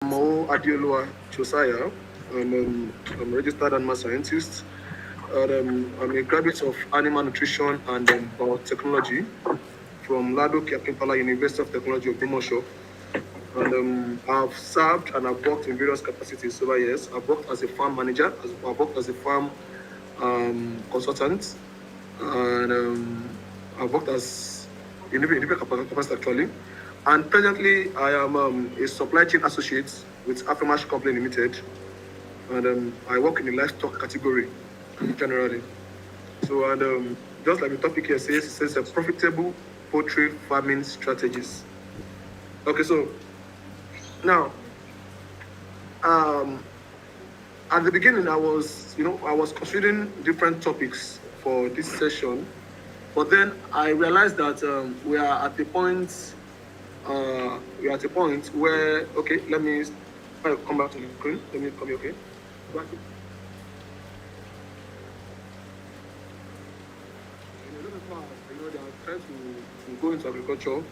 Mo Adeolua Josiah. I'm a registered animal scientist. I'm a graduate of animal nutrition and biotechnology from Lado Kiakimpala University of Technology of Dumosho. And I've served and I've worked in various capacities over years. I've worked as a farm manager, I've worked as a farm consultant, and I've worked as in different capacities actually. And presently, I am a supply chain associate with Afrimash Company Limited, and I work in the livestock category generally. So, and just like the topic here says, it says a profitable poultry farming strategies. Okay, so now, at the beginning, I was considering different topics for this session, but then I realized that we are at a point. We are at a point where let me come back to the screen. Let me come here. Okay. They are trying to go into agriculture,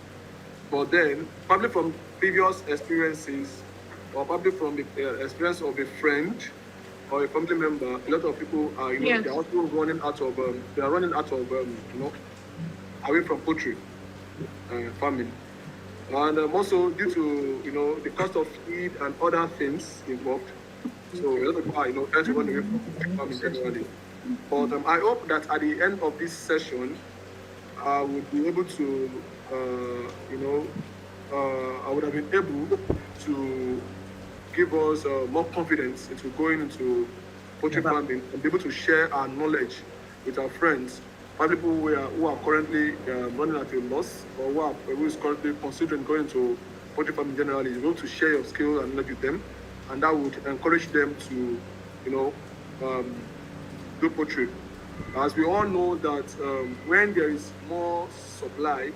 but then probably from previous experiences, or probably from the experience of a friend or a family member, a lot of people are Yes. they're also running out of away from poultry farming, and also due to the cost of feed and other things involved. So a lot of people are trying to run away from poultry farming generally. But I hope that at the end of this session, I would be able to, I would have been able to give us more confidence into going into poultry farming and be able to share our knowledge with our friends, people who are currently running at a loss, or who is currently considering going into poultry farming generally. You're able to share your skills and knowledge with them, and that would encourage them to, do poultry. As we all know that when there is more supply,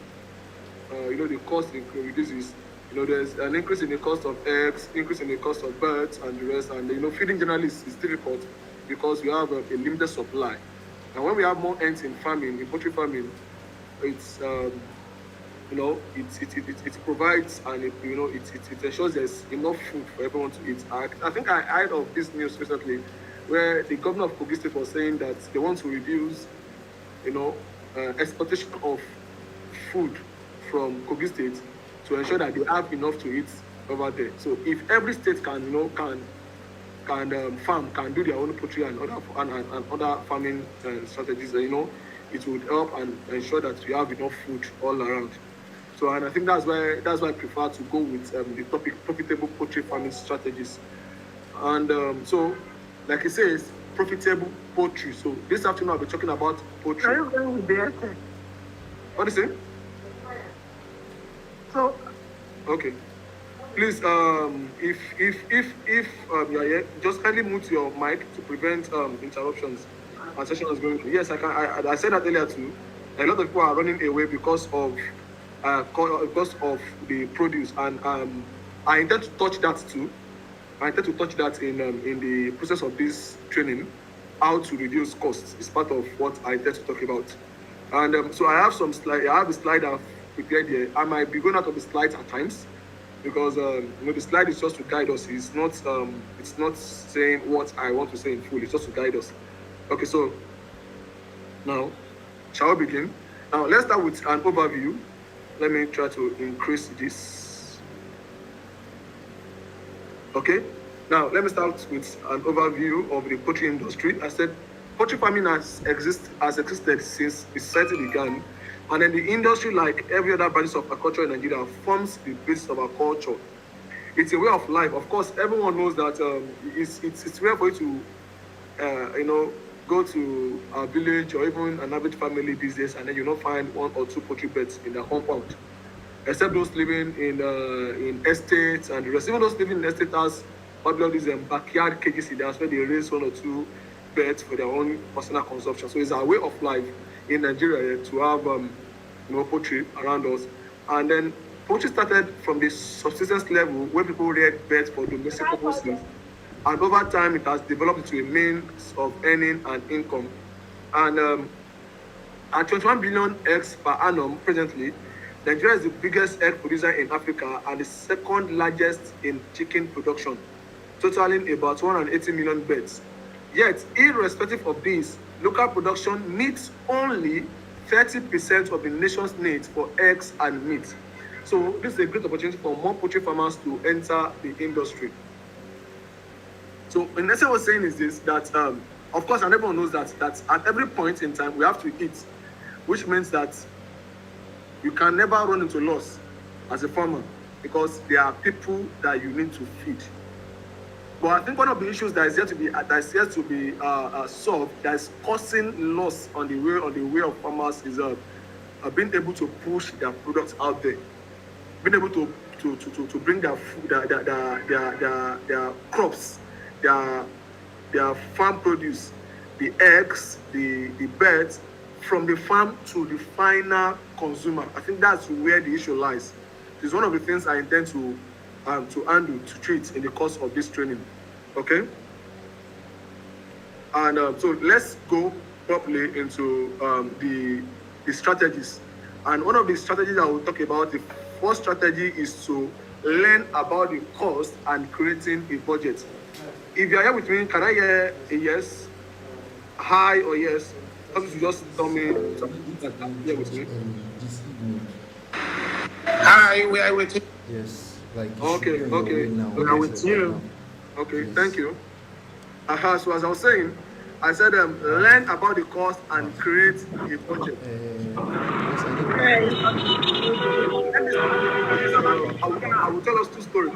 the cost reduces. There's an increase in the cost of eggs, increase in the cost of birds and the rest. And feeding generally is difficult because we have a limited supply. And when we have more ends in farming, in poultry farming, it's it provides, and it ensures there's enough food for everyone to eat. I think I heard of this news recently, where the governor of Kogi State was saying that they want to reduce, exportation of food from Kogi State to ensure that they have enough to eat over there. So if every state can can do their own poultry and other farming strategies, it would help and ensure that we have enough food all around. So, and I think that's why I prefer to go with the topic profitable poultry farming strategies. And so, like it says, profitable poultry. So this afternoon I'll be talking about poultry. Are you going with the essay? What is it? So, okay. Please, if you're here, just kindly mute your mic to prevent interruptions. Our session is going. Yes, I can. I said that earlier too. A lot of people are running away because of the produce, and I intend to touch that too. I intend to touch that in the process of this training, how to reduce costs. Is part of what I intend to talk about. And so I have some slide. I have a slide I've prepared here. I might be going out of the slides at times, because the slide is just to guide us. It's not saying what I want to say in full. It's just to guide us. Okay, so now shall we begin? Now let's start with an overview. Let me try to increase this. Okay, now let me start with an overview of the poultry industry. I said poultry farming has existed since the society began. And then the industry, like every other branch of agriculture in Nigeria, forms the basis of our culture. It's a way of life. Of course, everyone knows that it's rare for you to, go to a village or even an average family these days, and then you not find one or two poultry beds in their compound, except those living in estates and the rest. Even those living in estates has probably these backyard cages. That's where they raise one or two beds for their own personal consumption. So it's a way of life in Nigeria to have poultry around us. And then poultry started from the subsistence level where people reared birds for domestic purposes, and over time it has developed into a means of earning and income. And at 21 billion eggs per annum presently, Nigeria is the biggest egg producer in Africa and the second largest in chicken production, totaling about 180 million birds. Yet, irrespective of this, local production meets only 30% of the nation's needs for eggs and meat. So this is a great opportunity for more poultry farmers to enter the industry. So in essence, what I was saying is this, that of course, and everyone knows that at every point in time we have to eat, which means that you can never run into loss as a farmer because there are people that you need to feed. But I think one of the issues that is yet to be solved, that is causing loss on the way of farmers, is being able to push their products out there, being able to bring their food, their crops, their farm produce, the eggs, the birds, from the farm to the final consumer. I think that's where the issue lies. It's one of the things I intend to handle, to treat in the course of this training. Okay? And so let's go properly into the strategies. And one of the strategies I will talk about, the first strategy is to learn about the cost and creating a budget. If you are here with me, can I hear a yes, hi, or yes? You just tell me something that here with me. Hi, we are with you. Yes, like okay. We are with you. Okay, yes. Thank you. So as I was saying, I said learn about the cost and create a budget. I will tell us two stories,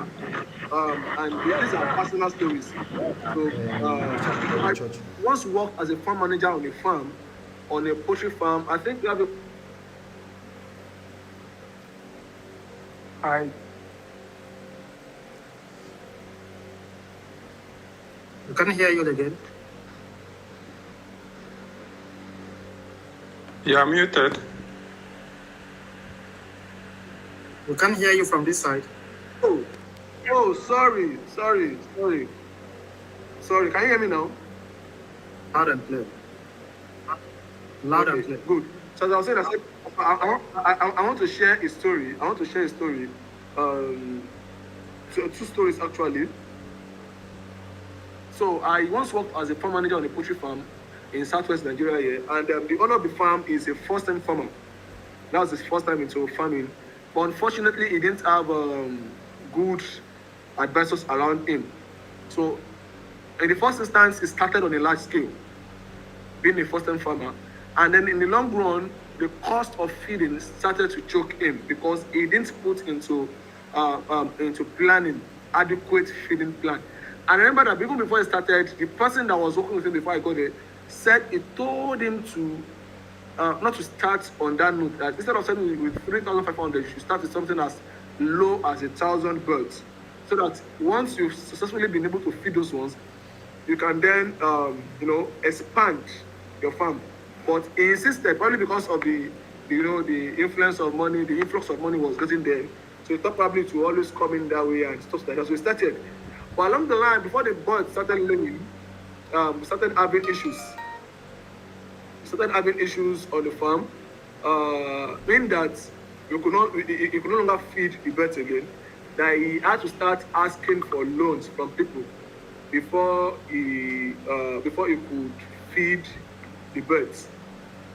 and these are personal stories. So I once worked as a farm manager on a farm, on a poultry farm. I think we have a. We can't hear you again. You are muted. We can't hear you from this side. Oh, sorry. Sorry, can you hear me now? Loud and clear. Loud and clear. Good. So as I was saying, I want to share a story. Two stories actually. So I once worked as a farm manager on a poultry farm in southwest Nigeria here, and the owner of the farm is a first-time farmer. That was his first time into farming, but unfortunately he didn't have good advisors around him. So in the first instance, he started on a large scale, being a first-time farmer, and then in the long run, the cost of feeding started to choke him because he didn't put into planning adequate feeding plan. And I remember that even before he started, the person that was working with him before I got there said he told him to not to start on that note, that instead of starting with 3,500, you should start with something as low as 1,000 birds, so that once you've successfully been able to feed those ones, you can then expand your farm. But he insisted, probably because of the influence of money, the influx of money was getting there, so he thought probably to always come in that way and stuff like that. So we started. But along the line, before the birds started laying, we started having issues. We started having issues on the farm, meaning that he could no longer feed the birds again. That he had to start asking for loans from people before he could feed the birds.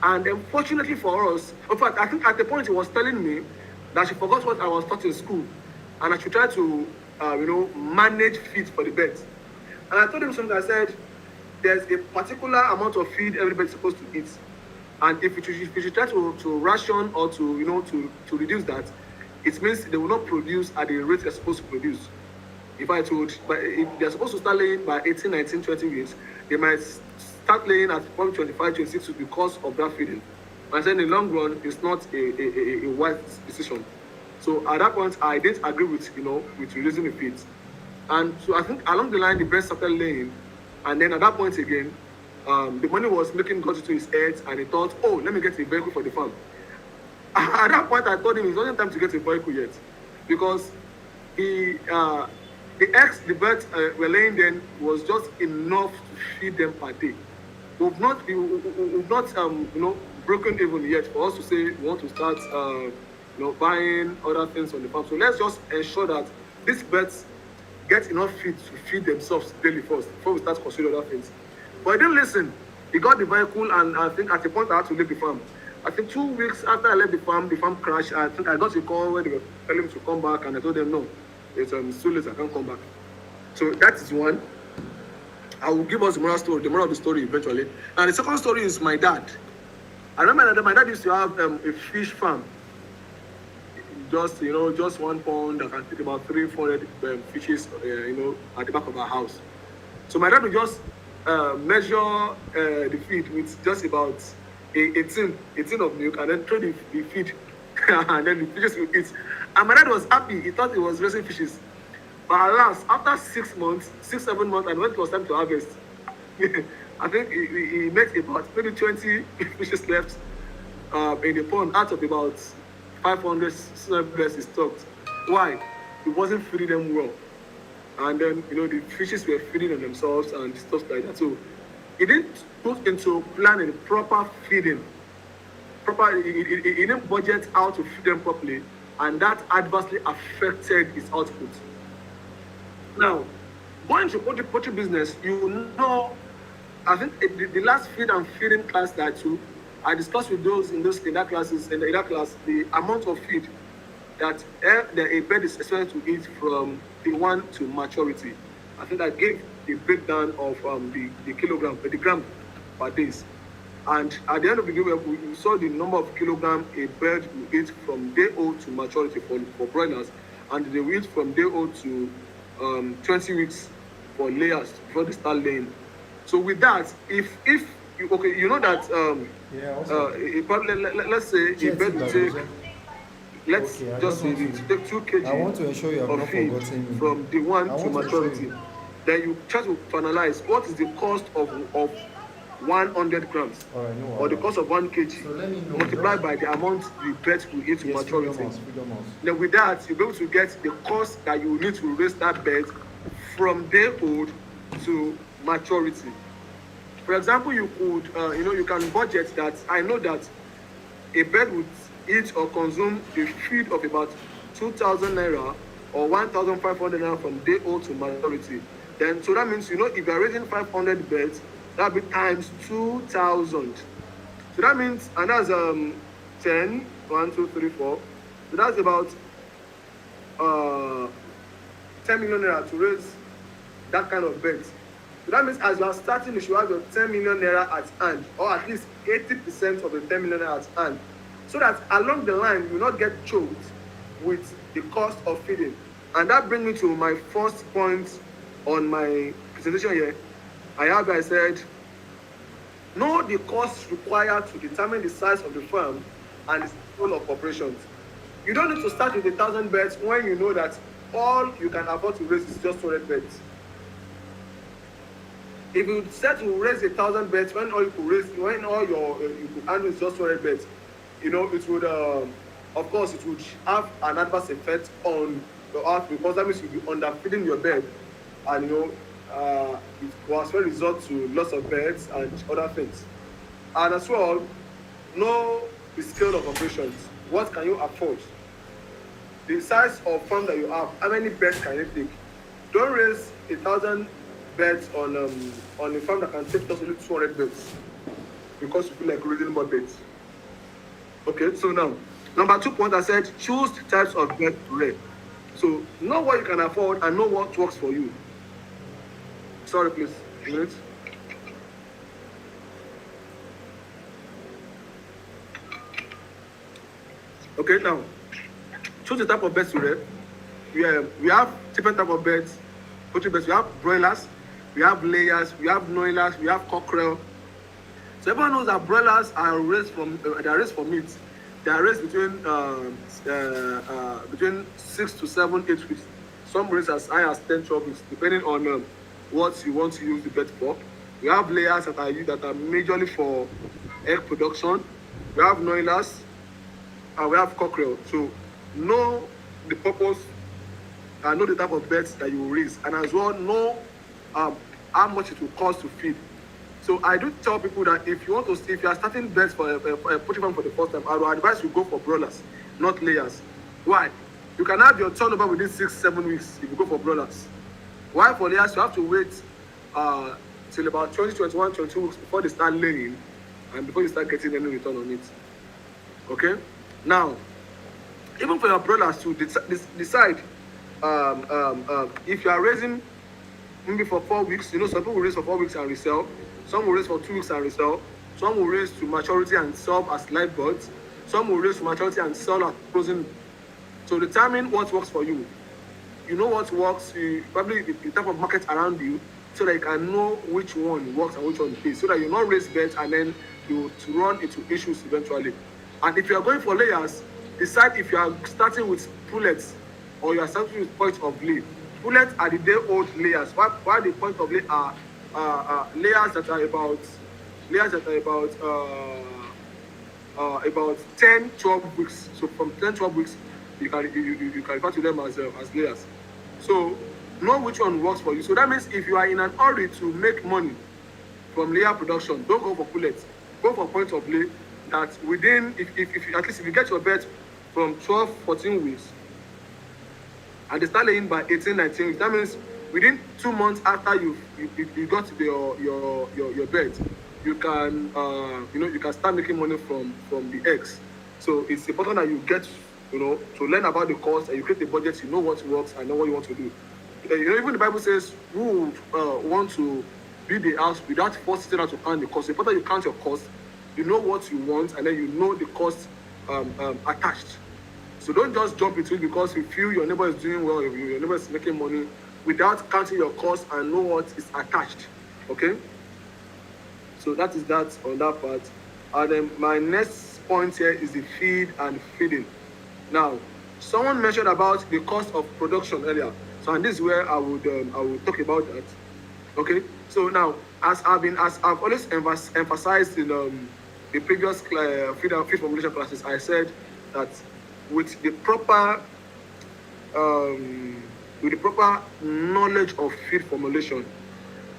And unfortunately for us, in fact, I think at the point he was telling me that she forgot what I was taught in school, and I should try to manage feed for the birds. And I told him something. I said, there's a particular amount of feed everybody's supposed to eat, and if you should try to ration or to reduce that, it means they will not produce at the rate they're supposed to produce. But if they're supposed to start laying by 18, 19, 20 weeks, they might start laying at 25, 26 weeks because of that feeding. And then in the long run, it's not a wise decision. So at that point, I didn't agree with reducing the feeds. And so I think along the line, the birds started laying. And then at that point again, the money was making got into his head, and he thought, oh, let me get a vehicle for the farm. At that point, I told him it's not time to get a vehicle yet, because the eggs the birds were laying then was just enough to feed them per day. We've not broken even yet for us to say we want to start buying other things on the farm. So let's just ensure that these birds get enough feed to feed themselves daily first before we start considering other things. But he didn't listen. He got the vehicle, and I think at a point I had to leave the farm. I think 2 weeks after I left the farm crashed. I think I got a call where they were telling me to come back, and I told them no, it's too late, I can't come back. So that is one. I will give us the moral of the story eventually. And the second story is my dad. I remember that my dad used to have a fish farm. Just one pond that can take about 300 fishes, at the back of our house. So my dad would just measure the feed with just about a tin of milk, and then throw the feed, and then the fishes will eat. And my dad was happy. He thought he was raising fishes. But alas, after 7 months, and when it was time to harvest, I think he met about maybe 20 fishes left in the pond out of about 500, 600 birds he stocked. Why? He wasn't feeding them well. And then, the fishes were feeding on themselves and stuff like that. So he didn't put into planning proper feeding. He didn't budget how to feed them properly, and that adversely affected his output. Now, going to poultry business, I think the last feed and feeding class that I discussed with those in that class, the amount of feed that a bird is expected to eat from day one to maturity. I think I gave the breakdown of the gram per days. And at the end of the day, we saw the number of kilogram a bird will eat from day 0 to maturity for broilers, and they will eat from day 0 to 20 weeks for layers before they start laying. So with that, if you know that let's say a bird will take, let's just say take 2 kg of feed from day 1 to maturity, then you try to analyze what is the cost of 100 grams, or the cost of 1 kg, multiplied by the amount the bird will eat to maturity. Then with that, you'll be able to get the cost that you need to raise that bird from day old to maturity. For example, you could, you can budget that. I know that a bird would eat or consume the feed of about 2,000 naira or 1,500 naira from day old to maturity. Then, so that means, if you're raising 500 birds, that will be times 2,000. So that means, and that's 10, 1, 2, 3, 4. So that's about 10 million naira to raise that kind of birds. So that means as you are starting, you should have your 10 million naira at hand, or at least 80% of the 10 million naira at hand, so that along the line, you will not get choked with the cost of feeding. And that brings me to my first point on my presentation here. I said, know the costs required to determine the size of the farm and the scale of operations. You don't need to start with 1,000 birds when you know that all you can afford to raise is just 200 birds. If you set to raise 1,000 birds when all you could raise, when all you could handle is just 200 birds, it would, of course, it would have an adverse effect on your output, because that means you'll be underfeeding your bird, and it was well result to loss of birds and other things. And as well, know the scale of operations. What can you afford? The size of farm that you have, how many birds can you take? Don't raise 1,000 birds on a farm that can take just only 200 birds, because you feel like raising more birds. Okay, so now, number 2 point, I said, choose the types of birds to raise. So, know what you can afford and know what works for you. Sorry, please. A minute. Okay, now, choose the type of birds to raise. We have different type of birds. Poultry birds. We have broilers, we have layers, we have noilers, we have cockerel. So everyone knows that broilers are raised for meat. They are raised between 6 to 7, 8 weeks. Some raised as high as 10, 12 weeks, depending on what you want to use the bird for. We have layers that are majorly for egg production. We have noilers, and we have cockerel. So know the purpose and know the type of birds that you will raise, and as well know how much it will cost to feed. So I do tell people that if you are starting birds for a poultry farm for the first time, I would advise you go for broilers. not layers. Why? You can have your turnover within 6-7 weeks if you go for broilers. Why for layers? You have to wait till about 20, 21, 22 weeks before they start laying and before you start getting any return on it. Okay? Now, even for your broilers to decide if you are raising maybe for 4 weeks, you know, some people will raise for 4 weeks and resell, some will raise for 2 weeks and resell, some will raise to maturity and sell as live birds, some will raise to maturity and sell as frozen. So determine what works for you. You know what works, you probably the type of market around you, so that you can know which one works and which one pays, so that you not raise bets and then you run into issues eventually. And if you are going for layers, decide if you are starting with pullets or you are starting with point of lay. Pullets are the day-old layers. While the point of lay are layers that are about 10-12 weeks. So from 10-12 weeks, you can refer to them as layers. So know which one works for you. So that means if you are in an hurry to make money from layer production, don't go for pullets. Go for point of lay. That within, if at least if you get your birds from 12-14 weeks and they start laying by 18-19 weeks, that means within 2 months after you got your birds, you can you can start making money from the eggs. So it's important that you get to learn about the cost and you create a budget. You know what works and know what you want to do. Even the Bible says, who want to build a house without first sitting down to count the cost. It's important you count your cost. You know what you want, and then you know the cost attached. So don't just jump into it because you feel your neighbor is doing well, your neighbor is making money, without counting your cost and know what is attached. Okay? So that is that on that part. And then my next point here is the feed and feeding. Now, someone mentioned about the cost of production earlier. So and this is where I would talk about that. Okay? So now, as I've always emphasized in the previous feed formulation classes, I said that with the proper knowledge of feed formulation,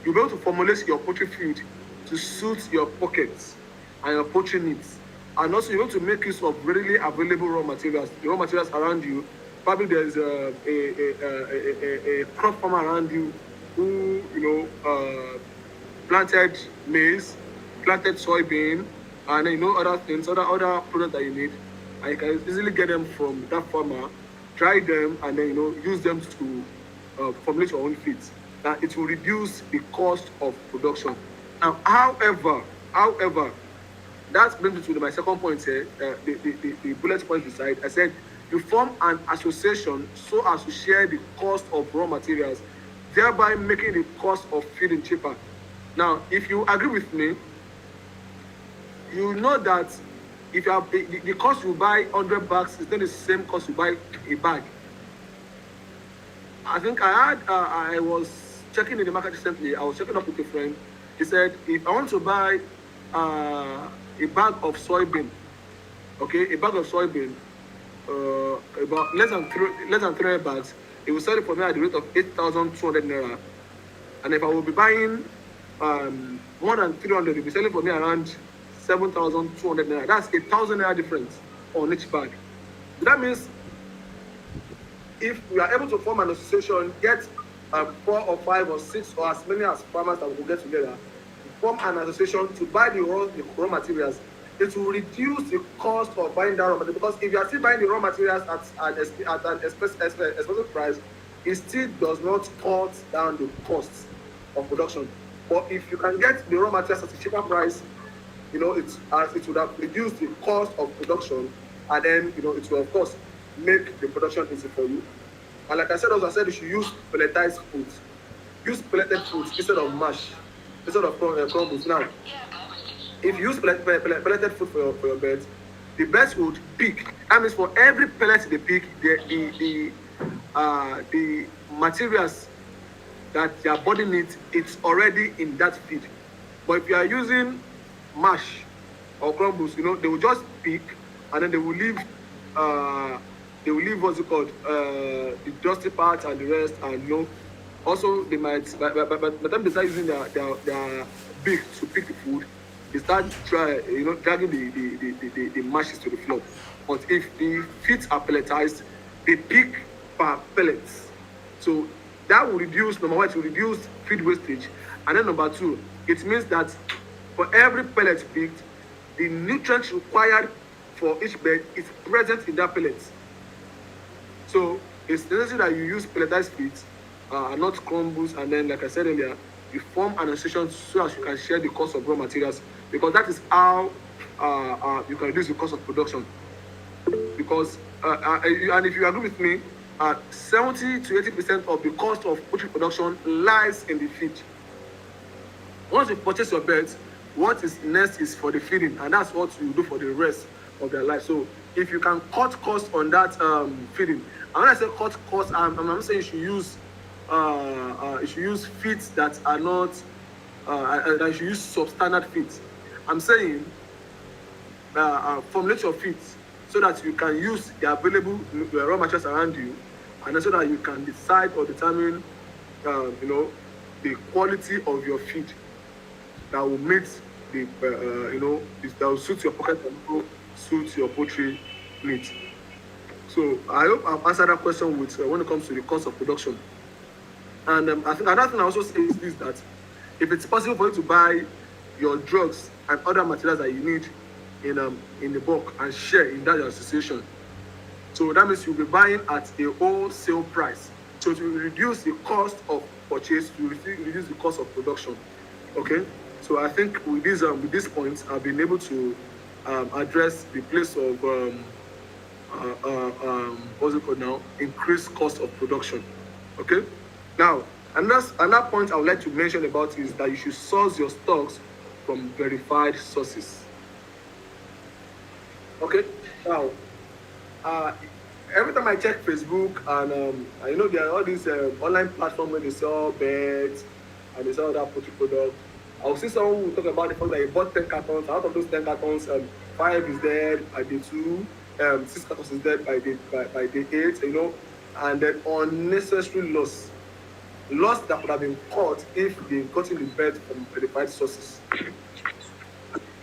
you'll be able to formulate your poultry feed to suit your pockets and your poultry needs. And also, you're able to make use of readily available raw materials, the raw materials around you. Probably there's a crop farmer around you who, planted maize, planted soybean, and other things, other products that you need, and you can easily get them from that farmer, dry them, and then use them to formulate your own feeds. Now it will reduce the cost of production. Now, however, that brings me to my second point here, the bullet point beside. I said you form an association so as to share the cost of raw materials, thereby making the cost of feeding cheaper. Now, if you agree with me, you know that if you have the cost you buy 100 bags is not the same cost you buy a bag. I think I was checking in the market recently. I was checking up with a friend. He said, if I want to buy a bag of soybean, okay, a bag of soybean, about less than 3 bags, it will sell it for me at the rate of 8,200 naira. And if I will be buying more than 300, it will be selling for me around 7,200 naira. That's 1,000 naira difference on each bag. So that means if we are able to form an association, get 4 or 5 or 6 or as many as farmers that we will get together, form an association to buy the raw materials, it will reduce the cost of buying that raw material. Because if you are still buying the raw materials at an expensive price, it still does not cut down the costs of production. But if you can get the raw materials at a cheaper price, it would have reduced the cost of production, and then it will of course make the production easy for you. And like I said, you should use pelletized foods. Use pelleted foods instead of mash, instead of crumbles. Now, if you use pelleted food for your birds, the birds would pick. That means for every pellet they pick, the materials that their body needs, it's already in that feed. But if you are using mash or crumbles, they will just pick and then they will leave what's it called, the dusty part and the rest, and also they might by the time they start using their beak to pick the food, they start dragging the mashes to the floor. But if the feet are pelletized, they pick per pellets. So that will reduce, number one, it will reduce feed wastage. And then number two, it means that for every pellet picked, the nutrients required for each bed is present in that pellet. So it's necessary that you use pelletized feeds, not crumbles, and then, like I said earlier, you form an association so as you can share the cost of raw materials, because that is how you can reduce the cost of production. Because and if you agree with me, 70 to 80% of the cost of poultry production lies in the feed. Once you purchase your birds, what is next is for the feeding, and that's what you do for the rest of their life. So if you can cut costs on that feeding, and when I say cut costs, I'm saying you should use feeds that are not that you should use substandard feeds. I'm saying formulate your feeds so that you can use the available raw materials around you, and so that you can decide or determine the quality of your feed that will meet the that will suit your pocket and suit your poultry needs. So I hope I've answered that question with when it comes to the cost of production. And I think another thing I also say is this, that if it's possible for you to buy your drugs and other materials that you need in the bulk and share in that association, so that means you'll be buying at a wholesale price. So it will reduce the cost of purchase, to reduce the cost of production. Okay, so I think with these points, I've been able to address the place of what's it called now? Increased cost of production. Okay. Now, another point I would like to mention about is that you should source your stocks from verified sources. Okay. Now, every time I check Facebook, and there are all these online platforms where they sell beds and they sell other poultry products, I'll see someone who talk about the fact that he bought 10 cartons. Out of those 10 cartons, 5 is dead by day 2, 6 cartons is dead by day 8, and then unnecessary loss that would have been caught if they gotten the bed from verified sources.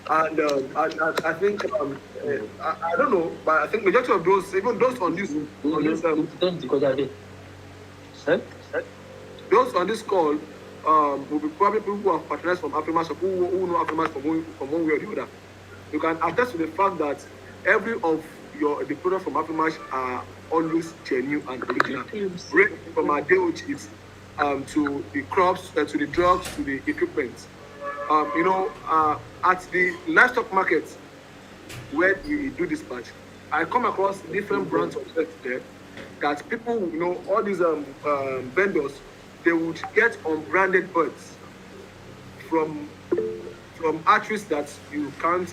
And I think I don't know, but I think majority of those, even those on this those on this call will be probably people who have patronized from Afrimash, or who know Afrimash from one way or the other. You can attest to the fact that every of the products from Afrimash are always genuine and original. Right from our DOGs to the crops, to the drugs, to the equipment. At the livestock market where we do dispatch, I come across different brands of birds there that people, all these vendors, they would get unbranded birds from hatcheries that you can't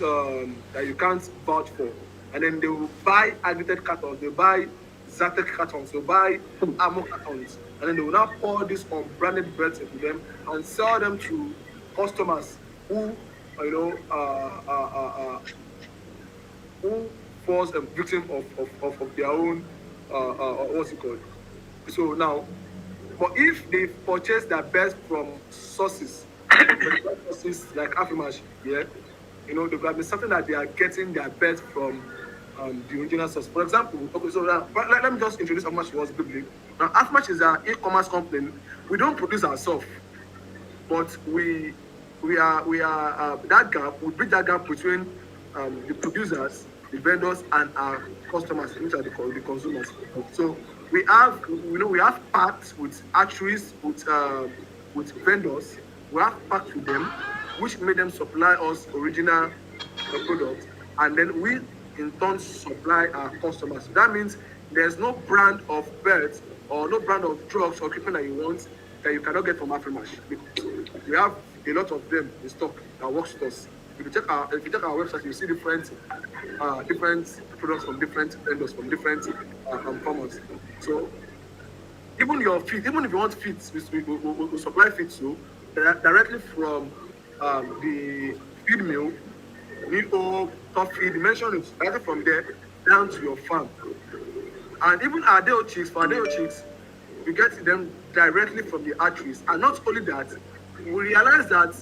vouch for, and then they will buy aggregated cartons, they buy Zatek cartons, they buy Ammo cartons, and then they will now pour these unbranded birds into them and sell them to customers who falls a victim of their own what's it called. So now, but if they purchase their best from sources like Afrimash, yeah, they've been something that they are getting their best from the original source. For example, okay, so let me just introduce Afrimash to us briefly. Now, Afrimash is an e-commerce company. We don't produce ourselves, but we are that gap. We bridge that gap between the producers, the vendors, and our customers, which are the consumers. So we have pacts with hatcheries, with vendors. We have pacts with them, which made them supply us original products, and then we in turn supply our customers. So that means there's no brand of birds or no brand of drugs or equipment that you want that you cannot get from Afrimash. We have a lot of them in stock that works with us. If you check our website, you see different products from different vendors, from different farmers. So even your feed, even if you want feeds, we supply feeds to directly from the feed mill, meal, top feed, mention it directly from there down to your farm. And even our day chicks, we get them directly from the hatcheries. And not only that, we realize that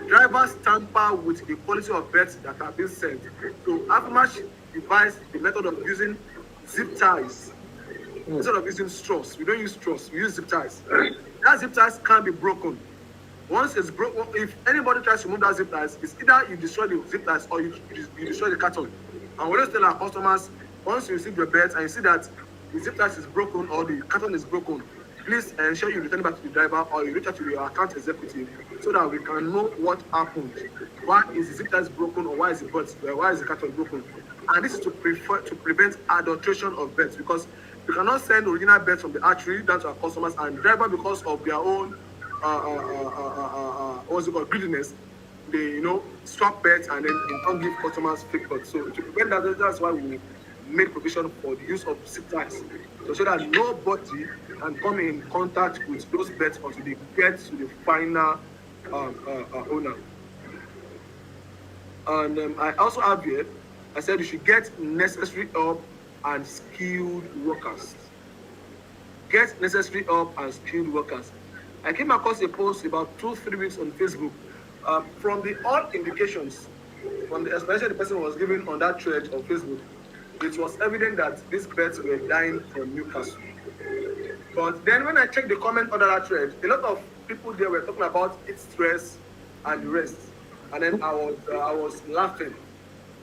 Drivers tamper with the quality of birds that are being sent. So Afrimash devised the method of using zip ties instead of using straws. We don't use straws, we use zip ties. That zip ties can't be broken. Once it's broken, if anybody tries to remove that zip ties, it's either you destroy the zip ties or you destroy the carton. And we always tell our customers, once you receive your birds and you see that the zip ties is broken or the carton is broken, please ensure you return it back to the driver or you reach out to your account executive so that we can know what happened. Why is the zip ties broken or why is the carton broken? And this is to prevent adulteration of birds, because we cannot send original birds from the hatchery down to our customers, and driver, because of their own what's it called, greediness, they swap birds and then in turn give customers fake birds. So to prevent that, that's why we made provision for the use of zip ties, so that nobody can come in contact with those birds until they get to the final owner. And I also have here, I said you should get necessary help and skilled workers. Get necessary help and skilled workers. I came across a post about 2-3 weeks on Facebook. From the all indications, from the explanation the person was giving on that thread on Facebook, it was evident that these birds were dying from Newcastle. But then when I checked the comment under that thread, a lot of people there were talking about its stress and the rest. And then I was laughing,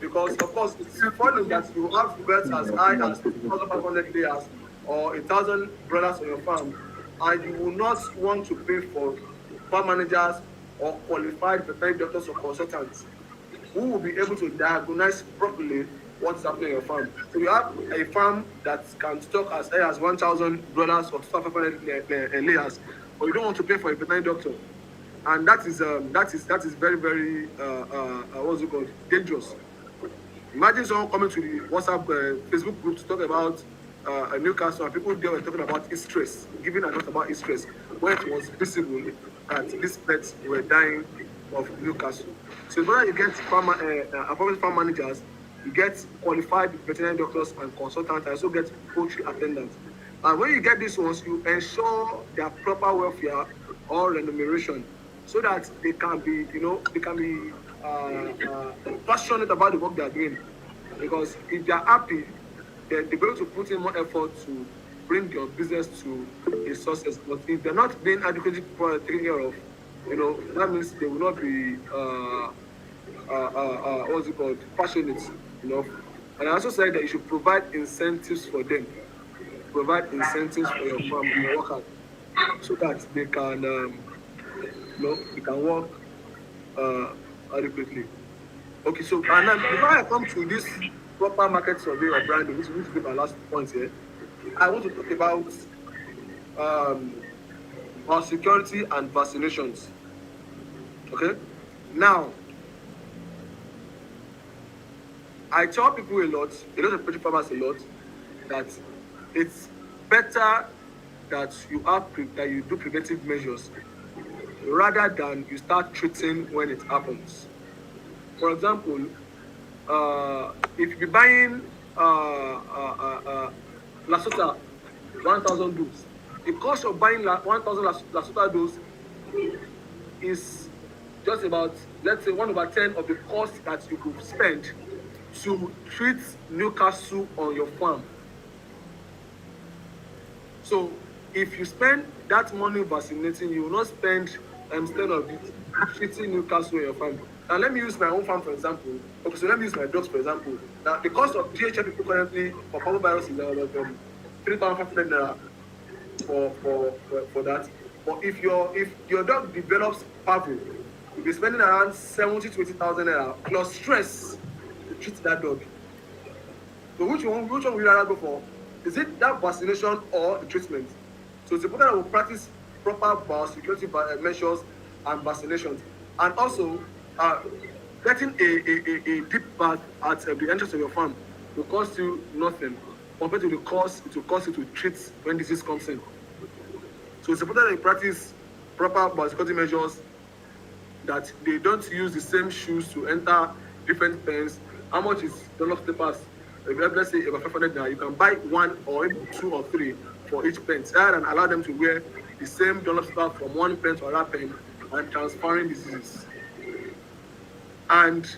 because of course it's funny that you have birds as high as 2,500 layers or 1,000 brothers on your farm, and you will not want to pay for farm managers or qualified veterinary doctors or consultants who will be able to diagnose properly what's happening in your farm. So you have a farm that can stock as high as 1,000 brothers or 2,500 layers, but you don't want to pay for a veterinary doctor, and that is very, very what's it called, dangerous. Imagine someone coming to the WhatsApp Facebook group to talk about Newcastle, and people there were talking about heat stress, giving a note about heat stress, where it was visible that these pets were dying of Newcastle. So whether you get appointed farm managers, you get qualified veterinary doctors and consultants, and also get poultry attendants. And when you get these ones, you ensure their proper welfare or remuneration, so that they can be, passionate about the work they are doing. Because if they are happy, then they're going to put in more effort to bring your business to a success. But if they're not being adequately taken care of, that means they will not be what's it called, passionate enough. And I also said that you should provide incentives for them. Provide incentives for your farm, your workers, so that they can they can work adequately. Okay, so and then before I come to this proper market survey or branding, which will be my last point here, I want to talk about our security and vaccinations. Okay, now I tell people a lot of poultry farmers a lot, that it's better that you do preventive measures rather than you start treating when it happens. For example, if you be buying Lasota 1,000 doses, the cost of buying 1,000 Lasota doses is just about, let's say, 1/10 of the cost that you could spend to treat Newcastle on your farm. So if you spend that money vaccinating, you will not spend instead of it treating Newcastle on your farm. Now let me use my own farm for example. Okay, so let me use my dogs for example. Now the cost of DHL currently for parvovirus is about 3,500 naira for that. But if your dog develops parvo, you'll be spending around 70,000 to 80,000 naira plus stress to treat that dog. So which one will you rather go for? Is it that vaccination or the treatment? So it's important that we practice proper biosecurity measures and vaccinations. And also, getting a deep bath at the entrance of your farm will cost you nothing compared to the cost it will cost you to treat when disease comes in. So it's important that you practice proper biosecurity measures, that they don't use the same shoes to enter different pens. How much is Dunlop slippers? Let's say about 500 naira, you can buy one or even 2 or 3 for each pen, rather than allow them to wear the same Dunlop slipper from one pen to another pen and transferring diseases. And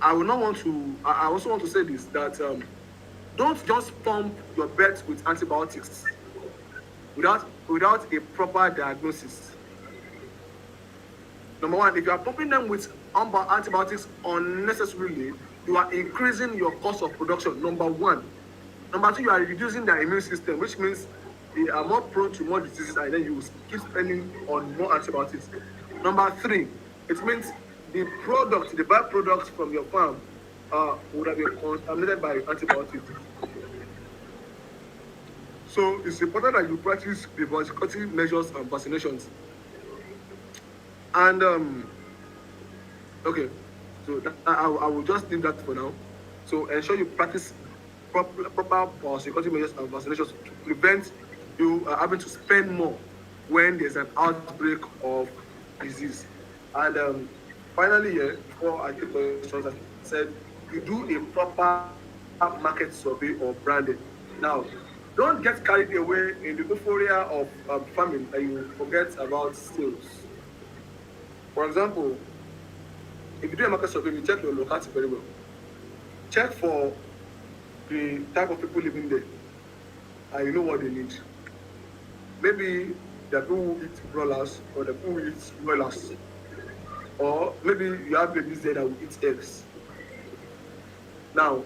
I will not want to. I also want to say this that don't just pump your birds with antibiotics without a proper diagnosis. Number one, if you are pumping them with antibiotics unnecessarily, you are increasing your cost of production. Number one. Number two, you are reducing their immune system, which means they are more prone to more diseases, and then you will keep spending on more antibiotics. Number three, it means the byproducts from your farm would have been contaminated by antibiotics. So it's important that you practice the biosecurity measures and vaccinations. And okay, so I will just leave that for now. So ensure you practice proper biosecurity measures and vaccinations to prevent you having to spend more when there's an outbreak of disease. And finally, here, before I take questions, I said you do a proper market survey or branding. Now, don't get carried away in the euphoria of farming and you forget about sales. For example, if you do a market survey, you check your locality very well. Check for the type of people living there and you know what they need. Maybe there are people who eat broilers or the people who eat broilers. Or maybe you have babies there that will eat eggs. Now,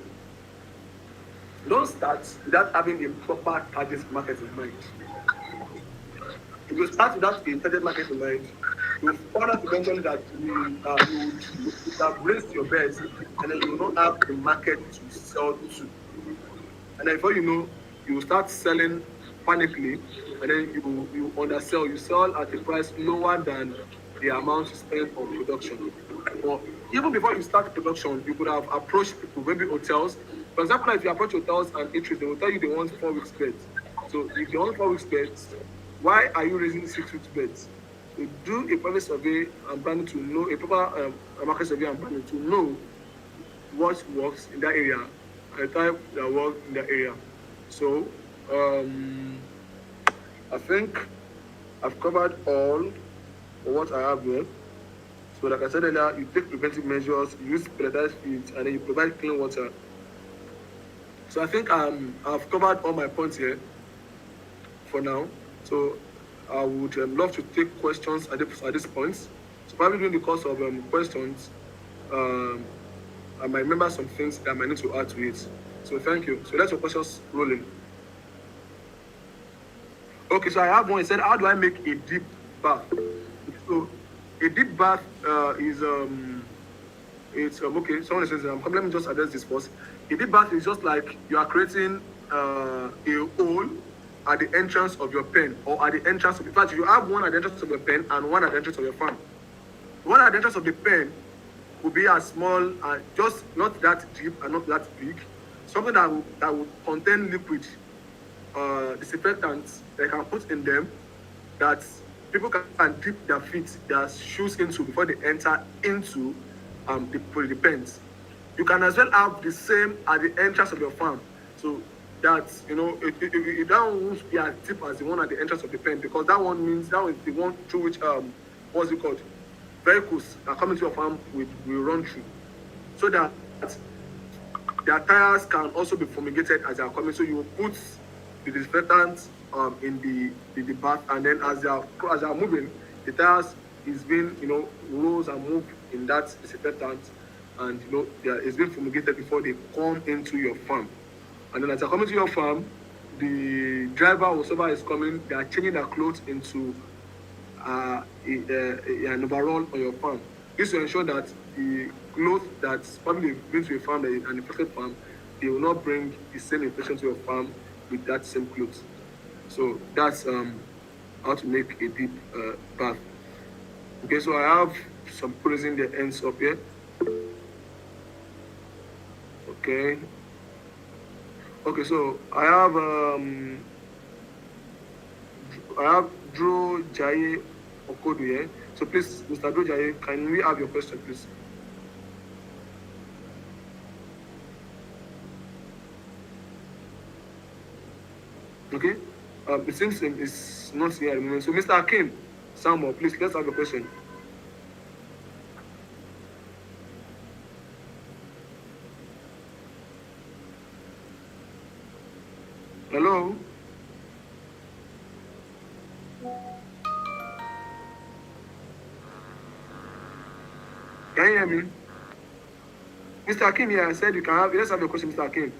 don't start without having a proper target market in mind. If you start without a target market in mind, you find out eventually that you have raised your bets and then you will not have a market to sell to. And then before you know, you will start selling panically and then you undersell. You sell at a price lower than the amount you spend on production. Or even before you start production, you could have approached people, maybe hotels. For example, if you approach hotels and eateries, they will tell you they want 4 weeks beds. So if they want 4 weeks beds, why are you raising 6 weeks beds? So do a private survey and branding to know, a proper market survey and branding to know what works in that area and the type that works in that area. So I think I've covered all for what I have here. So like I said earlier, you take preventive measures, you use pelletized feeds, and then you provide clean water. So I think I've covered all my points here for now. So I would love to take questions at this point. So probably during the course of questions, I might remember some things that I might need to add to it. So thank you. So let your questions rolling. Okay, so I have one. It said, how do I make a deep bath? So a deep bath is okay. Someone says let me just address this first. A deep bath is just like you are creating a hole at the entrance of your pen or at the entrance of, in fact, you have one at the entrance of your pen and one at the entrance of your farm. The one at the entrance of the pen will be as small and just not that deep and not that big. Something that will contain liquid disinfectants they can put in them that people can dip their feet, their shoes into before they enter into the pens. You can as well have the same at the entrance of your farm. So that, it that won't be as deep as the one at the entrance of the pen, because that one means that is the one through which what's it called? Vehicles that come into your farm will run through. So that their tires can also be fumigated as they are coming. So you will put the disinfectant in the bath, and then as they are moving, the tires is being rolls and move in that disinfectant, and it's being fumigated before they come into your farm. And then as they're coming to your farm, the driver, whoever is coming, they are changing their clothes into an overall on your farm. This will ensure that the clothes that's probably been to a farm, an infected farm, they will not bring the same infection to your farm with that same clothes. So that's how to make a deep bath. Okay, so I have some raising their ends up here. Okay. Okay, so I have Drew Jaye Okodu here. So please, Mr. Drew Jaye, can we have your question, please? Okay. It seems it's not here at the moment. So Mr. Akim Samuel, please, let's have your question. Can you hear me? Mr. Akim here, I said you can have, let's have a question, Mr. Akim.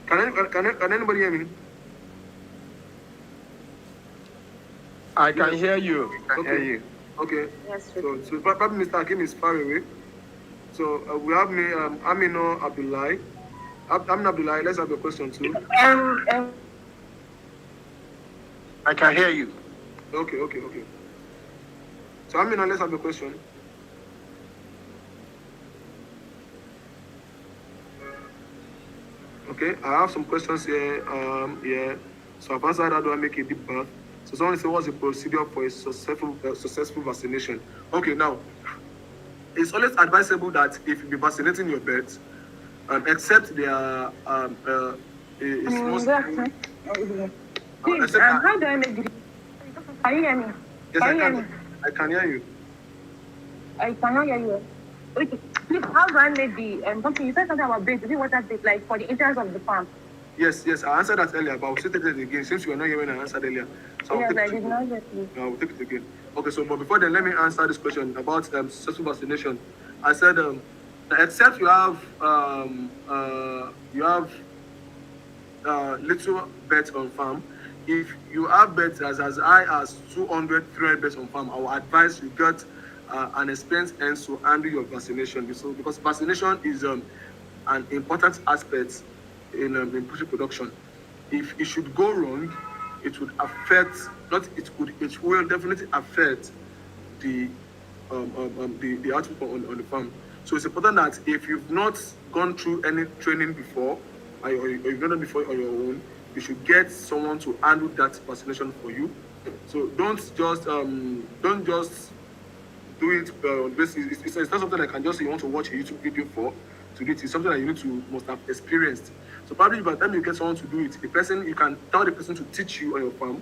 Can anybody hear me? I can hear you. I can hear you. Okay. Yes, So probably Mr. Akim is far away. So we have me, Amino Abdullahi. Amino Abdullahi, let's have a question too. I can hear you. Okay. So Amino, let's have a question. Okay, I have some questions here. Yeah. So I've answered how do I make a deep bath. So someone said, what's the procedure for a successful vaccination? Okay, now it's always advisable that if you be vaccinating your pets, except they are how do I make the... Can you hear me? Yes, Can you hear me? I can hear you. I cannot hear you. Okay, please, how do I make the something? You said something about bait. Is it water bait, like for the entrance of the farm? Yes, I answered that earlier, but I'll say it again since you were not here when I answered earlier. So Yes, I did not get you. I'll take it again. Okay, so but before then, let me answer this question about successful vaccination. I said, except you have little birds on farm. If you have birds as high as 200, 300 birds on farm, I will advise you get an experienced hand to handle your vaccination. Because vaccination is an important aspect in poultry production. If it should go wrong, it would affect, it will definitely affect the output on the farm. So it's important that if you've not gone through any training before, or you've not done before on your own, you should get someone to handle that vaccination for you. So don't just do it on basis. It's not something I can just say you want to watch a YouTube video for to do it. It's something that you must have experienced. So probably by the time you get someone to do it, you can tell the person to teach you on your farm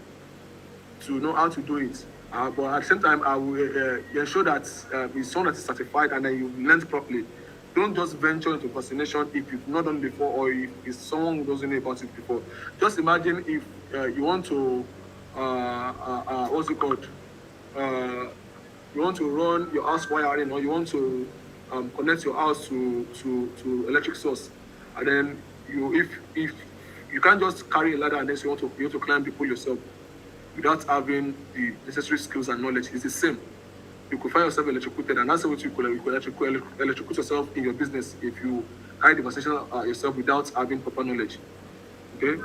to know how to do it. But at the same time, I will ensure that it's someone that is certified and then you learn properly. Don't just venture into vaccination if you've not done it before or if it's someone who doesn't know about it before. Just imagine if you want to, what's it called? You want to run your house wiring or you want to connect your house to electric source, and then if you can't just carry a ladder and then you want to climb the pole yourself without having the necessary skills and knowledge. It's the same. You could find yourself electrocuted, and that's what you could electrocute yourself in your business if you carry the vaccination yourself without having proper knowledge. Okay.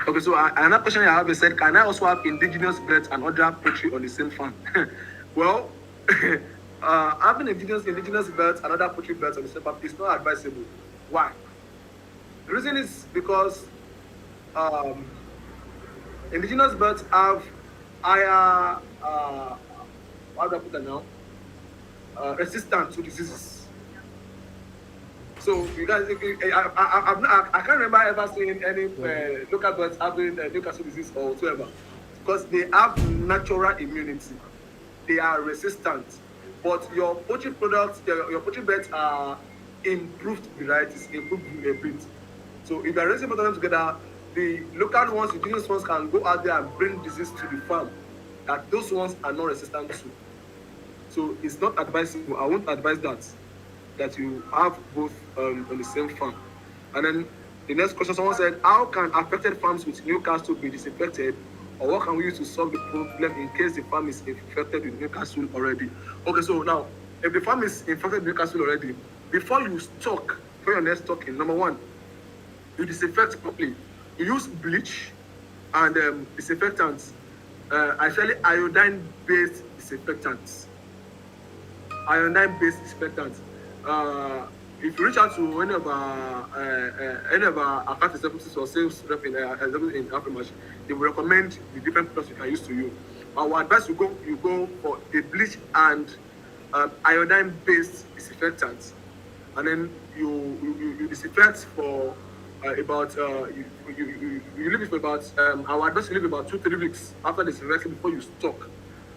Okay, so another question I have is said, can I also have indigenous birds and other poultry on the same farm? Well, having indigenous birds and other poultry birds on the same farm is not advisable. Why? The reason is because indigenous birds have higher, how do I put that now? Resistance to diseases. So you guys, I can't remember ever seeing any local birds having Newcastle disease or whatever, because they have natural immunity. They are resistant. But your poultry products, your poultry birds are improved varieties, improved breeds. So if you are raising both of them together, the local ones, the indigenous ones can go out there and bring disease to the farm that those ones are not resistant to. So it's not advisable. I won't advise that you have both on the same farm. And then the next question, someone said, how can affected farms with Newcastle be disinfected, or what can we use to solve the problem in case the farm is infected with Newcastle already? Okay, so now, if the farm is infected with Newcastle already, before you stock, for your next stocking, number one, you disinfect properly. You use bleach and disinfectants, actually iodine-based disinfectants. Iodine-based disinfectants. If you reach out to any of our account executives or sales rep in Afrimash, they will recommend the different products you can use to you. Our advice, you go for a bleach and iodine-based disinfectant. and then you disinfect for about you leave it for about I would advise you leave about 2-3 weeks after disinfecting before you stock.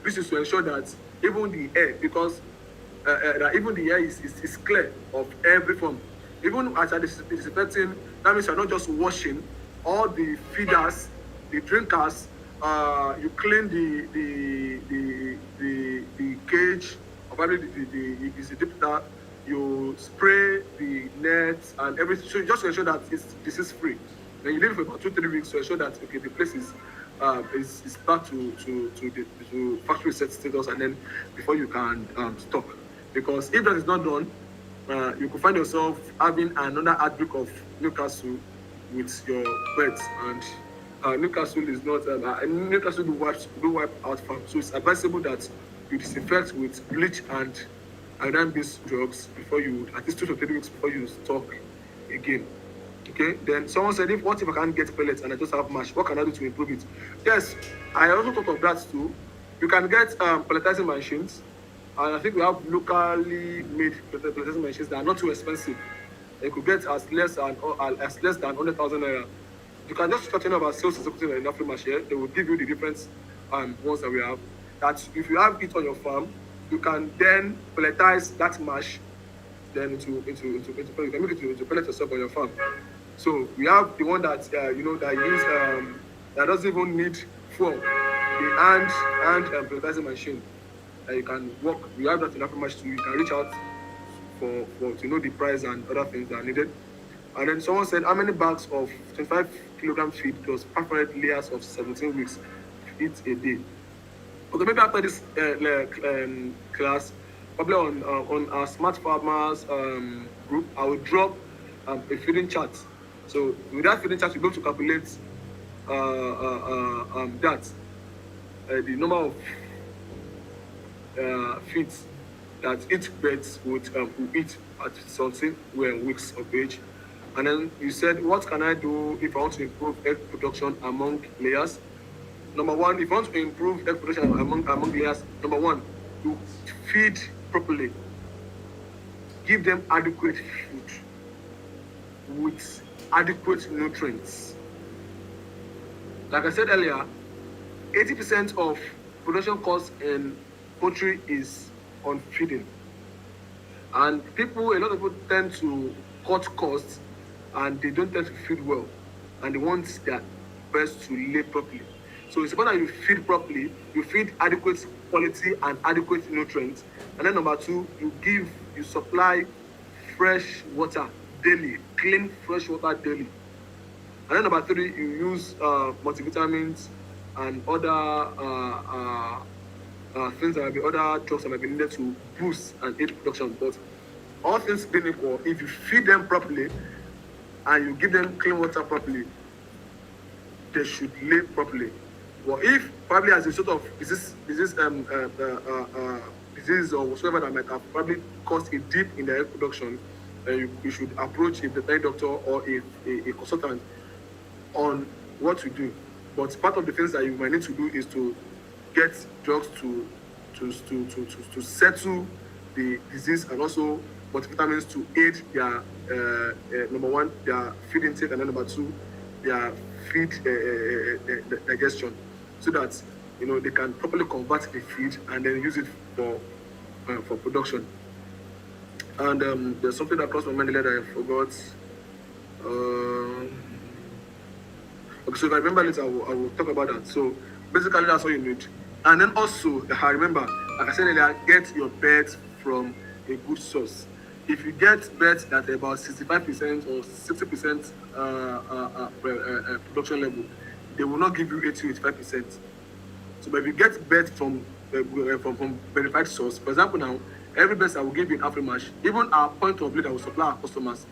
This is to ensure that even the air, because that even the air is clear of every form. Even as you're disinfecting, that means you're not just washing all the feeders, the drinkers. You clean the cage, or probably if it's a deep that you spray the nets and everything. So just to ensure that it's disease free. Then you leave it for about 2-3 weeks to ensure that okay the place is back to factory set status, and then before you can stock. Because if that is not done, you could find yourself having another outbreak of Newcastle with your birds, and Newcastle is not Newcastle do wipe out farm. So it's advisable that you disinfect with bleach and iodine-based drugs before you, at least 2 to 3 weeks before you stock again. Okay, then someone said, what if I can't get pellets and I just have mash? What can I do to improve it? Yes, I also thought of that too. You can get pelletizing machines, and I think we have locally made pelletizing machines that are not too expensive. You could get as less than 100,000 naira. You can just talk to about sales executive in Afrimash here. They will give you the different ones that we have. That if you have it on your farm, you can then pelletize that mash, then into you can make it into pellet yourself on your farm. So we have the one that that use that doesn't even need fuel, the hand pelletizing machine that you can work. We have that in Afrimash too. You can reach out for to know the price and other things that are needed. And then someone said, how many bags of 25 kilogram feed plus 500 layers of 17 weeks feed a day? Okay, maybe after this class, probably on our smart farmers group, I will drop a feeding chart. So with that feeding chart, you'll be able to calculate the number of feeds that each bird would eat at something weeks of age. And then you said, what can I do if I want to improve egg production among layers? Number one, if you want to improve egg production among layers, number one, you feed properly. Give them adequate food with adequate nutrients. Like I said earlier, 80% of production costs in poultry is on feeding. And a lot of people tend to cut costs and they don't tend to feed well. And they want their birds to lay properly. So it's important that you feed properly, you feed adequate quality and adequate nutrients. And then number two, you supply fresh water daily, clean fresh water daily. And then number three, you use multivitamins and other things that might be other drugs that might be needed to boost and aid production. But all things being equal, if you feed them properly and you give them clean water properly, they should lay properly. Well, if probably as a sort of disease or whatsoever that might have probably caused a dip in the egg production, you should approach a veterinary doctor or a consultant on what to do. But part of the things that you might need to do is to get drugs to settle the disease, and also multivitamins to aid their number one, their feed intake, and then number two, their feed digestion, so that they can properly convert the feed and then use it for production. And there's something that crossed my mind that I forgot. Okay, so if I remember later, I will talk about that. So basically, that's all you need. And then also, I remember, like I said earlier, get your birds from a good source. If you get birds that are about 65% or 60% production level, they will not give you 80-85%. So, but if you get birds from verified source, for example, now every bird I will give you in Afrimash, even our point of view that will supply our customers,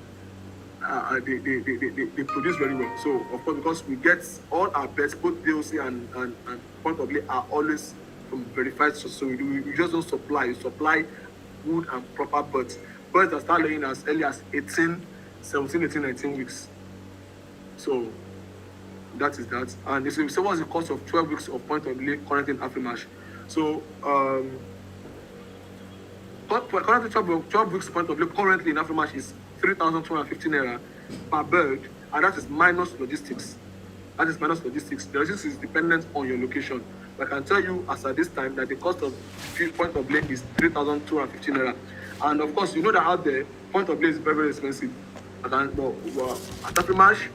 they produce very well. So of course, because we get all our birds, both DOC and point of view, are always from verified source. So we just don't supply. You supply good and proper birds that start laying as early as 17, 18, 19 weeks. So that is that. And so what's the cost of 12 weeks of point of lay currently in Afrimash? So Currently, 12 weeks point of view currently in Afrimash is 3,250 naira per bird, and that is minus logistics. That is minus logistics. The logistics is dependent on your location. But I can tell you as at this time that the cost of point of lay is 3,250 naira. And of course, you know that out there, point of lay is very, very expensive. At Afrimash,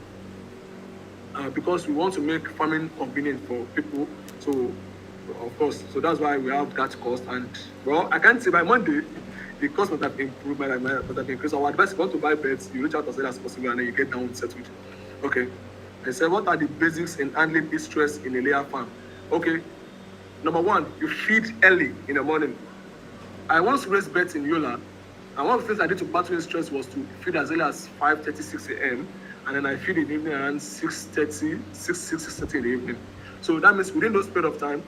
because we want to make farming convenient for people. So, of course, so that's why we have that cost. And well, I can't say by Monday, the cost might have improved, might have increased. Our advice: if you want to buy beds, you reach out as soon as possible, and then you get down settled. Okay. I said, what are the basics in handling heat stress in a layer farm? Okay. Number one, you feed early in the morning. I once raised beds in Yola, and one of the things I did to battle stress was to feed as early as 5:30, 6 a.m. and then I feed in the evening around 6:30 in the evening. So that means within those period of time,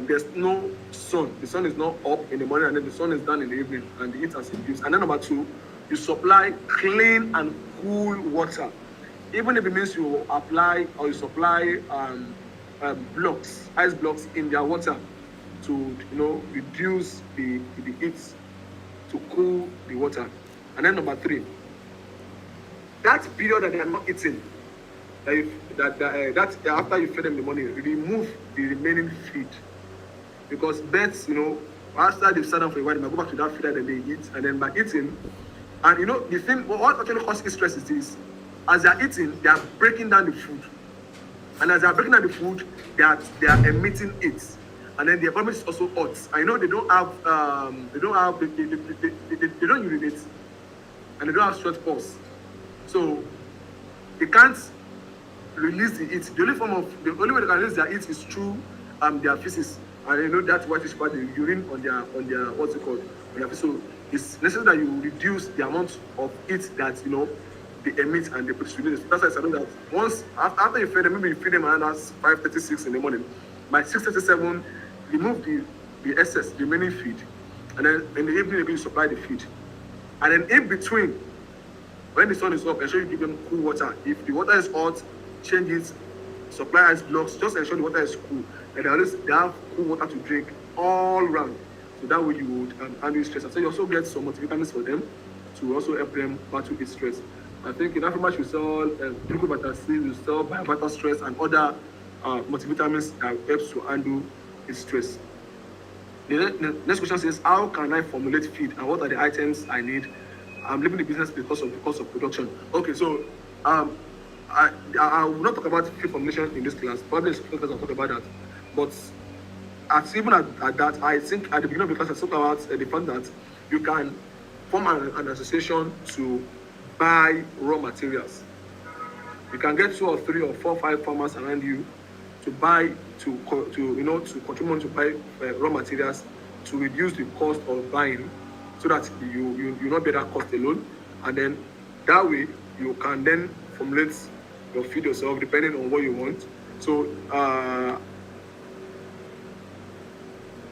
there's no sun. The sun is not up in the morning, and then the sun is down in the evening, and the heat has reduced. And then number two, you supply clean and cool water. Even if it means you apply or you supply blocks, ice blocks in their water to reduce the heat, to cool the water. And then number three, that period that they are not eating, that after you feed them the morning, remove the remaining feed, because birds, after they've sat down for a while, they might go back to that feed that they eat, and then by eating, and the thing, what actually causes stress is this: as they are eating, they are breaking down the food, and as they are breaking down the food, they are emitting it, and then the environment is also hot. I know they don't urinate, and they don't have sweat pulse, so they can't release the heat. The only way they can release their heat is through their feces, and that's what is called the urine on their what's it called, on their feces. So it's necessary that you reduce the amount of heat that they emit and they produce. That's why I know that once after you feed them, maybe you feed them around 5:36 in the morning. By 6:37, remove the excess, the remaining feed, and then in the evening you supply the feed. And then in between, when the sun is up, ensure you give them cool water. If the water is hot, change it. Supply ice blocks. Just ensure the water is cool, and they have cool water to drink all around. So that way you would handle stress. And so you also get some multivitamins for them to also help them battle heat stress. I think in Afrimash we sell triple vitamin C, we sell biovital stress and other multivitamins that helps to handle heat stress. The next question says, how can I formulate feed and what are the items I need? I'm leaving the business because of the cost of production. Okay, so I will not talk about feed formulation in this class. Probably in some class I'll talk about that. But even at that, I think at the beginning of the class I talked about the fact that you can form an association to buy raw materials. You can get 2 or 3 or 4 or 5 farmers around you to buy to contribute to buy raw materials to reduce the cost of buying, so that you not bear that cost alone, and then that way you can then formulate your feed yourself depending on what you want. So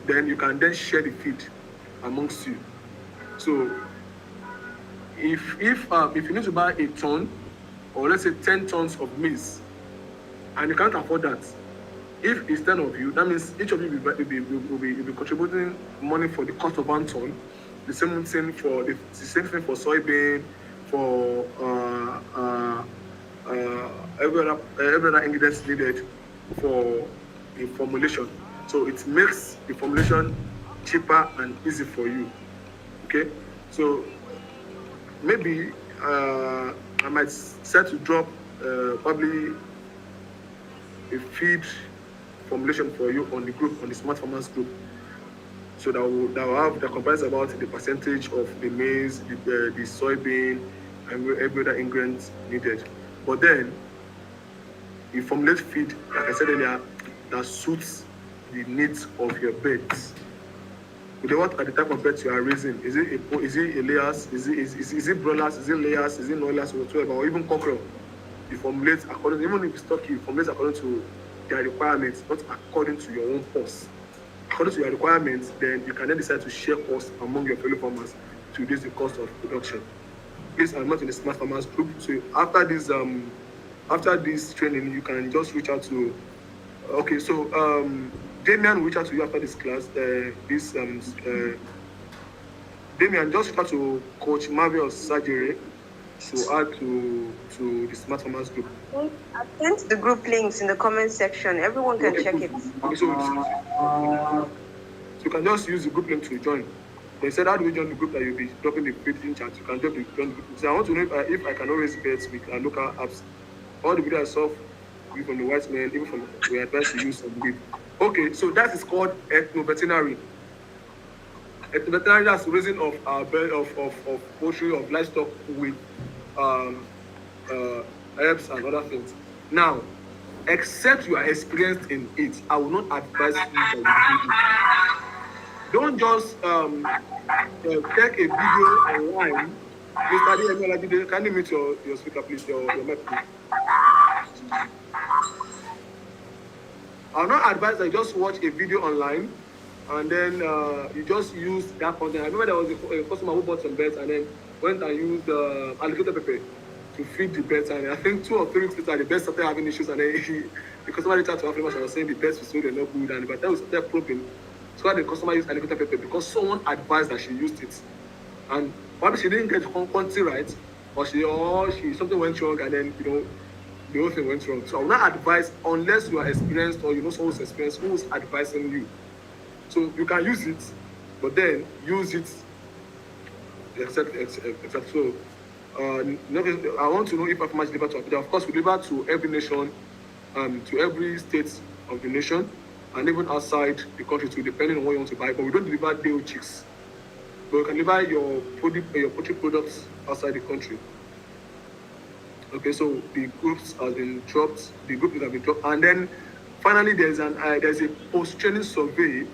then you can then share the feed amongst you. So if you need to buy a ton, or let's say 10 tons of maize, and you can't afford that, if it's 10 of you, that means each of you will be contributing money for the cost of 1 ton. The same thing for soybean, for every other ingredients needed for the formulation. So it makes the formulation cheaper and easy for you. Okay, so maybe I might set to drop probably a feed formulation for you on the group, on the Smart Farmers group. So that will have the comparison about the percentage of the maize, the soybean, and every other ingredient needed. But then you formulate feed, like I said earlier, that suits the needs of your birds. What are the type of birds you are raising? Is it a layers? Is it broilers? Is it layers? Is it noilers, or whatever? Or even cockerel? You formulate according, even if it's stocky, you formulate according to their requirements, not according to your own cost. According to your requirements, then you can then decide to share costs among your fellow farmers to reduce the cost of production. Please, I'm not in the Smart Farmers group, so after this training, you can just reach out to. Okay, so Damian will reach out to you after this class. Damian, just refer to Coach Marvel's surgery to add to the Smart Farmers group. I sent the group links in the comment section. Everyone can check it. Okay, so you can just use the group link to join. They said, how do we join the group that you'll be dropping the feeding chat? You can join the group. So I want to know if I can always bet with local apps. All the videos I saw from the white men, even from we advise to use some weed. Okay, so that is called ethno-veterinary. Ethno-veterinary, that's the raising of poultry, of livestock with herbs and other things. Now, except you are experienced in it, I will not advise you that you do it. Don't just take a video online. Mr. D, can you mute your speaker, please, your mic, please? I'll not advise that you just watch a video online and then you just use that content. I remember there was a customer who bought some birds and then went and used alligator pepper to feed the birds, and I think 2 or 3 weeks later the birds started having issues, and then the customer reached out to Afrimash and was saying the birds were not good, and by the time we started probing, so the customer used alligator pepper because someone advised that she used it, and probably she didn't get the quantity right, or she something went wrong, and then the whole thing went wrong. So I will not advise unless you are experienced or you know someone who's experienced who is advising you. So you can use it, but then use it except. So I want to know if Afrimash deliver to Abuja. Of course, we deliver to every nation, to every state of the nation, and even outside the country too, depending on what you want to buy. But we don't deliver day-old chicks. But you can deliver your poultry products outside the country. Okay, so the groups have been dropped. The group have been dropped, and then finally there's a post-training survey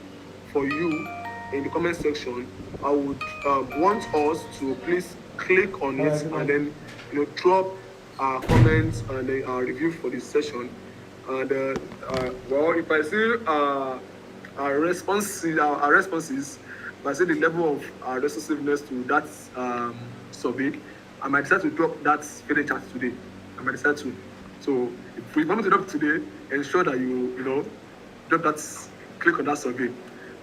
for you in the comment section. I would want us to please click on it and then drop our comments and our review for this session. And well, if I see our responses, if I see the level of our responsiveness to that survey, I might decide to drop that feeding chat today. I might decide to. So if you want me to drop today, ensure that you drop that, click on that survey.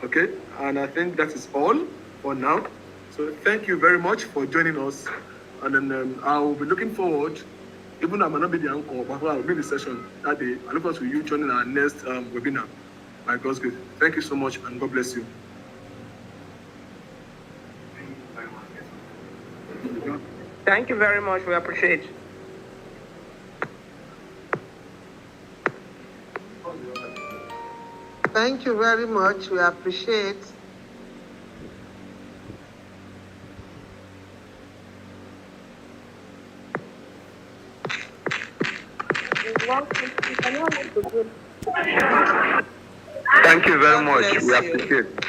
Okay, and I think that is all for now. So thank you very much for joining us, and then I will be looking forward, even though I might not be the anchor, but I will be in the session that day. I look forward to you joining our next webinar. By God's grace. Thank you so much, and God bless you. Thank you very much. We appreciate. Thank you very much. We appreciate. Thank you very much. We appreciate.